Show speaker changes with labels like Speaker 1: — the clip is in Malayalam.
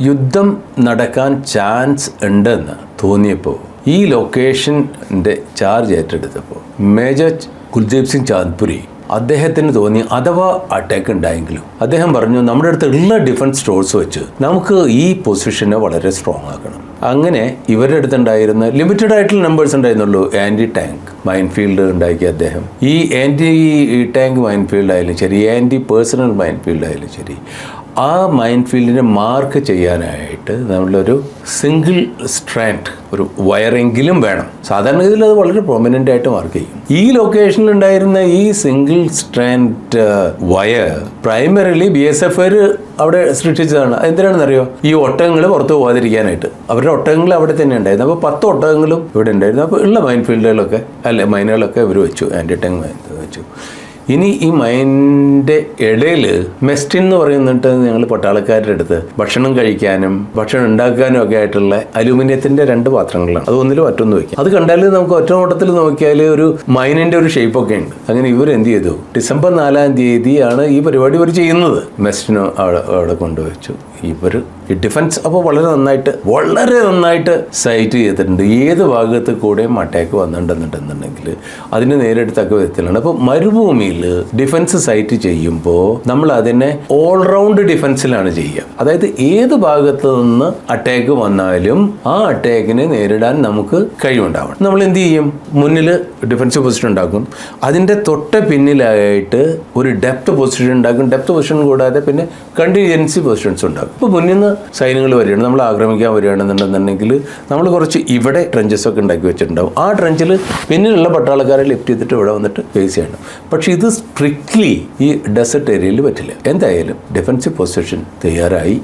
Speaker 1: യുദ്ധം നടക്കാൻ ചാൻസ് ഉണ്ടെന്ന് തോന്നിയപ്പോൾ ഈ ലൊക്കേഷൻ്റെ ചാർജ് ഏറ്റെടുത്തപ്പോൾ മേജർ കുൽദീപ് സിംഗ് ചാന്ദ്പുരി അദ്ദേഹത്തിന് തോന്നി അഥവാ അറ്റാക്ക് ഉണ്ടായെങ്കിലും അദ്ദേഹം പറഞ്ഞു നമ്മുടെ അടുത്തുള്ള ഡിഫൻസ് സ്റ്റോഴ്സ് വെച്ച് നമുക്ക് ഈ പൊസിഷനെ വളരെ സ്ട്രോങ് ആക്കണം. അങ്ങനെ ഇവരുടെ അടുത്തുണ്ടായിരുന്ന ലിമിറ്റഡ് ആയിട്ടുള്ള നമ്പേഴ്സ് ഉണ്ടായിരുന്നുള്ളൂ. ആൻറ്റി ടാങ്ക് മൈൻ ഫീൽഡ് ഉണ്ടാക്കിയ അദ്ദേഹം ഈ ആൻറ്റി ടാങ്ക് മൈൻ ഫീൽഡ് ആയാലും ശരി, ആൻറ്റി പേഴ്സണൽ മൈൻ ഫീൽഡ് ആയാലും ശരി, ആ മൈൻ ഫീൽഡിനെ മാർക്ക് ചെയ്യാനായിട്ട് നമ്മളൊരു സിംഗിൾ സ്ട്രാൻഡ് ഒരു വയറെങ്കിലും വേണം. സാധാരണഗതിയിൽ അത് വളരെ പ്രൊമിനൻ്റ് ആയിട്ട് മാർക്ക് ചെയ്യും. ഈ ലൊക്കേഷനിൽ ഉണ്ടായിരുന്ന ഈ single strand wire primarily BSF അവിടെ സൃഷ്ടിച്ചതാണ്. എന്തിനാണെന്നറിയോ? ഈ ഒട്ടകങ്ങൾ പുറത്ത് പോകാതിരിക്കാനായിട്ട്. അവരുടെ ഒട്ടകങ്ങൾ അവിടെ തന്നെ ഉണ്ടായിരുന്നു. അപ്പോൾ 10 ഒട്ടകങ്ങളും ഇവിടെ ഉണ്ടായിരുന്നു. അപ്പോൾ ഉള്ള മൈൻ ഫീൽഡുകളൊക്കെ മൈനുകളൊക്കെ ഇവർ വെച്ചു, ആൻറ്റി ടാങ്ക് മൈൻ വെച്ചു. ഇനി ഈ മൈനിൻ്റെ ഇടയിൽ മെസ്റ്റിൻ എന്ന് പറയുന്നിട്ട് ഞങ്ങൾ പട്ടാളക്കാരുടെ അടുത്ത് ഭക്ഷണം കഴിക്കാനും ഭക്ഷണം ഉണ്ടാക്കാനും ഒക്കെ ആയിട്ടുള്ള അലൂമിനിയത്തിൻ്റെ 2 പാത്രങ്ങളാണ്. അത് ഒന്നിലും മറ്റൊന്ന് വയ്ക്കും. അത് കണ്ടാൽ നമുക്ക് ഒറ്റ നോട്ടത്തിൽ നോക്കിയാൽ ഒരു മൈനിൻ്റെ ഒരു ഷേപ്പൊക്കെ ഉണ്ട്. അങ്ങനെ ഇവർ എന്ത് ചെയ്തു? ഡിസംബർ 4-ാം തീയതിയാണ് ഈ പരിപാടി ഇവർ ചെയ്യുന്നത്. മെസ്റ്റിനോ അവിടെ കൊണ്ടുവച്ചു. ഇവർ ഈ ഡിഫൻസ് അപ്പോൾ വളരെ നന്നായിട്ട് സൈറ്റ് ചെയ്തിട്ടുണ്ട്. ഏത് ഭാഗത്ത് കൂടെയും അറ്റാക്ക് വന്നിട്ടുണ്ടെന്നുണ്ടെങ്കിൽ അതിന് നേരിടത്തക്ക വിധത്തിലാണ്. അപ്പോൾ മരുഭൂമിയിൽ ഡിഫൻസ് സൈറ്റ് ചെയ്യുമ്പോൾ നമ്മൾ അതിനെ ഓൾറൗണ്ട് ഡിഫൻസിലാണ് ചെയ്യുക. അതായത് ഏത് ഭാഗത്ത് നിന്ന് അറ്റാക്ക് വന്നാലും ആ അറ്റാക്കിനെ നേരിടാൻ നമുക്ക് കഴിവുണ്ടാവണം. നമ്മൾ എന്ത് ചെയ്യും? മുന്നിൽ ഡിഫൻസ് പൊസിഷൻ ഉണ്ടാക്കും. അതിൻ്റെ തൊട്ട് പിന്നിലായിട്ട് ഒരു ഡെപ്ത് പൊസിഷൻ ഉണ്ടാക്കും. ഡെപ്ത് പൊസിഷൻ കൂടാതെ പിന്നെ കണ്ടിജൻസി പൊസിഷൻസ് ഉണ്ടാക്കും. ഇപ്പോൾ മുന്നിൽ നിന്ന് സൈന്യങ്ങൾ വരികയാണ്, നമ്മൾ ആക്രമിക്കാൻ വരികയാണെന്നുണ്ടെന്നുണ്ടെങ്കിൽ നമ്മൾ കുറച്ച് ഇവിടെ ട്രെഞ്ചസ് ഒക്കെ ഉണ്ടാക്കി വെച്ചിട്ടുണ്ടാവും. ആ ട്രെഞ്ചിൽ പിന്നിലുള്ള പട്ടാളക്കാരെ ലിഫ്റ്റ് ചെയ്തിട്ട് ഇവിടെ വന്നിട്ട് ഫേസ് ചെയ്യണം. പക്ഷേ ഇത് സ്ട്രിക്ട്ലി ഈ ഡെസേർട്ട് ഏരിയയിൽ പറ്റില്ല. എന്തായാലും ഡിഫൻസീവ് പൊസിഷൻ തയ്യാറായി.